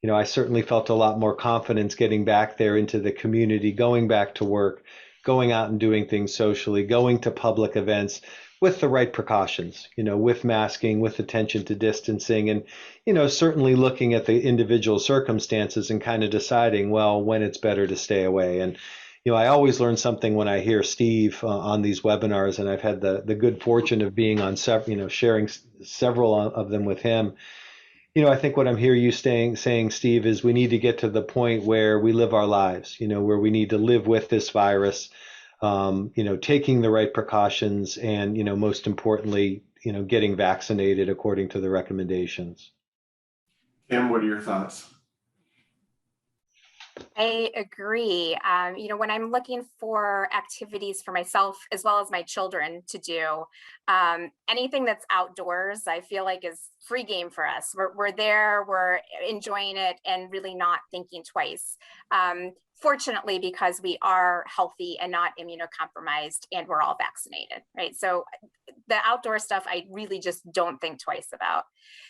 Speaker 3: I certainly felt a lot more confidence getting back there into the community, going back to work, going out and doing things socially, going to public events with the right precautions, with masking, with attention to distancing, and, certainly looking at the individual circumstances and kind of deciding, well, when it's better to stay away. And, I always learn something when I hear Steve on these webinars, and I've had the good fortune of being on sharing several of them with him. I think what I'm hearing you saying, Steve, is we need to get to the point where we live our lives, where we need to live with this virus, taking the right precautions, and, most importantly, getting vaccinated according to the recommendations.
Speaker 1: Kim, what are your thoughts?
Speaker 4: I agree. When I'm looking for activities for myself as well as my children to do, anything that's outdoors, I feel like is free game for us. We're there, we're enjoying it, and really not thinking twice. Fortunately, because we are healthy and not immunocompromised, and we're all vaccinated, right? So the outdoor stuff, I really just don't think twice about.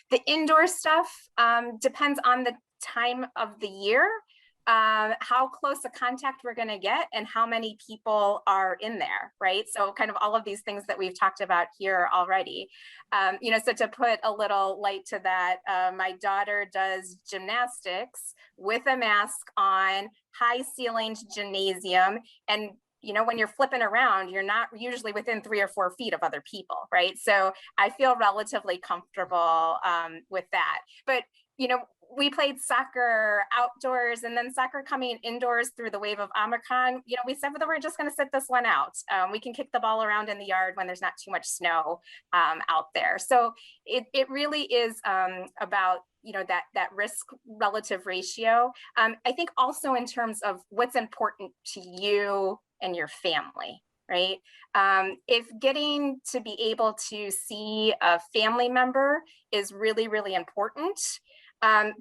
Speaker 4: The indoor stuff depends on the time of the year. How close a contact we're going to get and how many people are in there, right? So kind of all of these things that we've talked about here already. So to put a little light to that, my daughter does gymnastics with a mask on, high-ceilinged gymnasium, and when you're flipping around, you're not usually within 3 or 4 feet of other people, right? So I feel relatively comfortable with that. But we played soccer outdoors, and then soccer coming indoors through the wave of Omicron. We said that we're just going to sit this one out. We can kick the ball around in the yard when there's not too much snow out there. So it really is about that risk relative ratio. I think also in terms of what's important to you and your family, right? If getting to be able to see a family member is really, really important,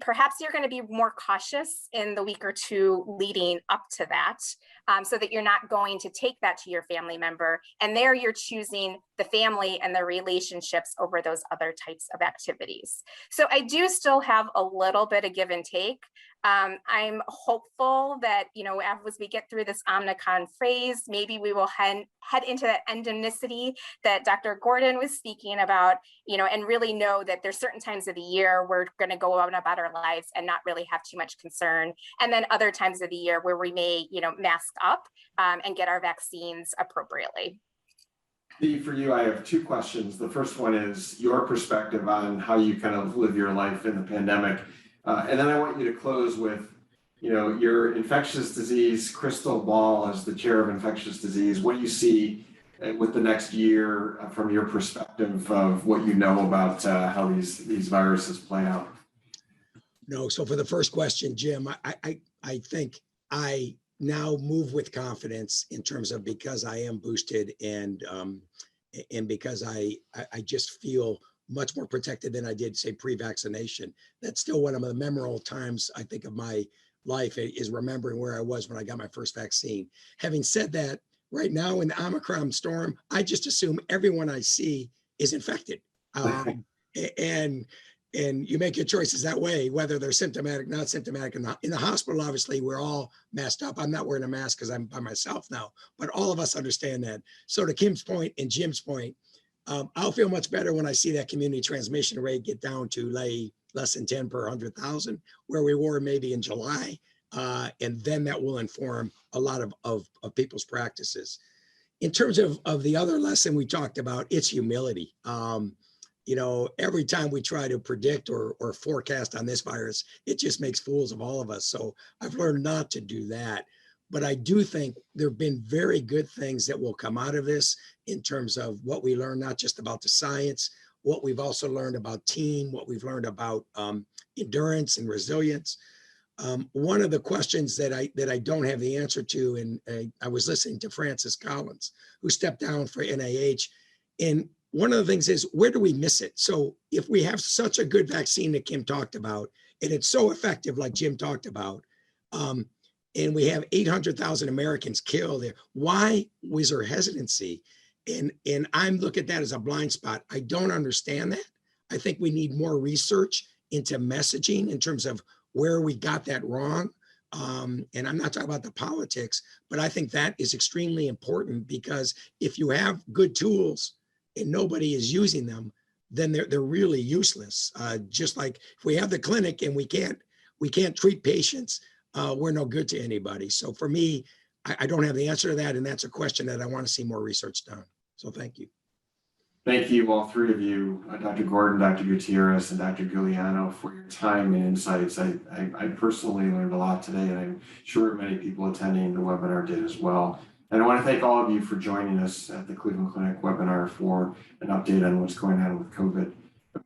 Speaker 4: Perhaps you're going to be more cautious in the week or two leading up to that, so that you're not going to take that to your family member. And there you're choosing the family and the relationships over those other types of activities. So I do still have a little bit of give and take. I'm hopeful that, as we get through this Omicron phase, maybe we will head into that endemicity that Dr. Gordon was speaking about, and really know that there's certain times of the year we're going to go on about our lives and not really have too much concern. And then other times of the year where we may, mask up and get our vaccines appropriately.
Speaker 1: Steve, for you, I have two questions. The first one is your perspective on how you kind of live your life in the pandemic. And then I want you to close with, your infectious disease crystal ball as the chair of infectious disease. What do you see with the next year from your perspective of what you know about how these viruses play out?
Speaker 2: No, so for the first question, Jim, I think I now move with confidence in terms of, because I am boosted and because I just feel much more protected than I did, say, pre-vaccination. That's still one of the memorable times I think of my life, is remembering where I was when I got my first vaccine. Having said that, right now in the Omicron storm, I just assume everyone I see is infected. And you make your choices that way, whether they're symptomatic, not symptomatic. In the hospital, obviously, we're all masked up. I'm not wearing a mask because I'm by myself now, but all of us understand that. So to Kim's point and Jim's point, I'll feel much better when I see that community transmission rate get down to less than 10 per 100,000, where we were maybe in July. And then that will inform a lot of people's practices. In terms of the other lesson we talked about, it's humility. Every time we try to predict or forecast on this virus, it just makes fools of all of us. So I've learned not to do that. But I do think there have been very good things that will come out of this in terms of what we learn, not just about the science, what we've also learned about team, what we've learned about endurance and resilience. One of the questions that I don't have the answer to, and I was listening to Francis Collins, who stepped down for NIH, and one of the things is, where do we miss it? So if we have such a good vaccine that Kim talked about, and it's so effective, like Jim talked about, and we have 800,000 Americans killed there, why was there hesitancy? And I'm looking at that as a blind spot. I don't understand that. I think we need more research into messaging in terms of where we got that wrong. And I'm not talking about the politics, but I think that is extremely important, because if you have good tools and nobody is using them, then they're really useless. Just like if we have the clinic and we can't treat patients, we're no good to anybody. So for me, I don't have the answer to that, and that's a question that I want to see more research done. So thank you.
Speaker 1: Thank you, all three of you, Dr. Gordon, Dr. Gutierrez, and Dr. Giuliano, for your time and insights. I personally learned a lot today, and I'm sure many people attending the webinar did as well. And I want to thank all of you for joining us at the Cleveland Clinic webinar for an update on what's going on with COVID.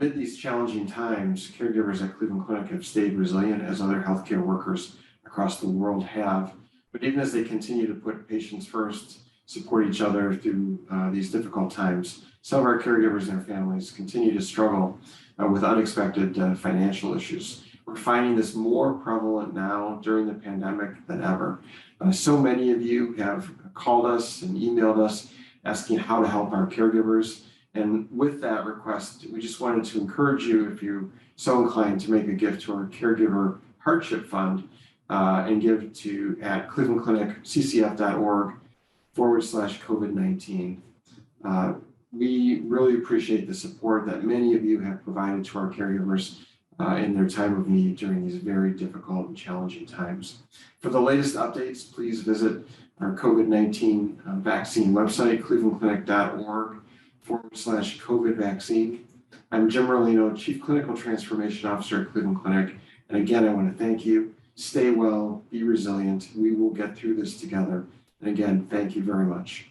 Speaker 1: Amid these challenging times, caregivers at Cleveland Clinic have stayed resilient, as other healthcare workers across the world have. But even as they continue to put patients first, support each other through these difficult times, some of our caregivers and their families continue to struggle with unexpected financial issues. We're finding this more prevalent now during the pandemic than ever. So many of you have called us and emailed us asking how to help our caregivers. And with that request, we just wanted to encourage you, if you're so inclined, to make a gift to our Caregiver Hardship Fund and give to at clevelandclinic.ccf.org/COVID-19. We really appreciate the support that many of you have provided to our caregivers in their time of need during these very difficult and challenging times. For the latest updates, please visit our COVID-19 vaccine website, clevelandclinic.org/COVID vaccine. I'm Jim Merlino, Chief Clinical Transformation Officer at Cleveland Clinic. And again, I want to thank you. Stay well, be resilient. We will get through this together. And again, thank you very much.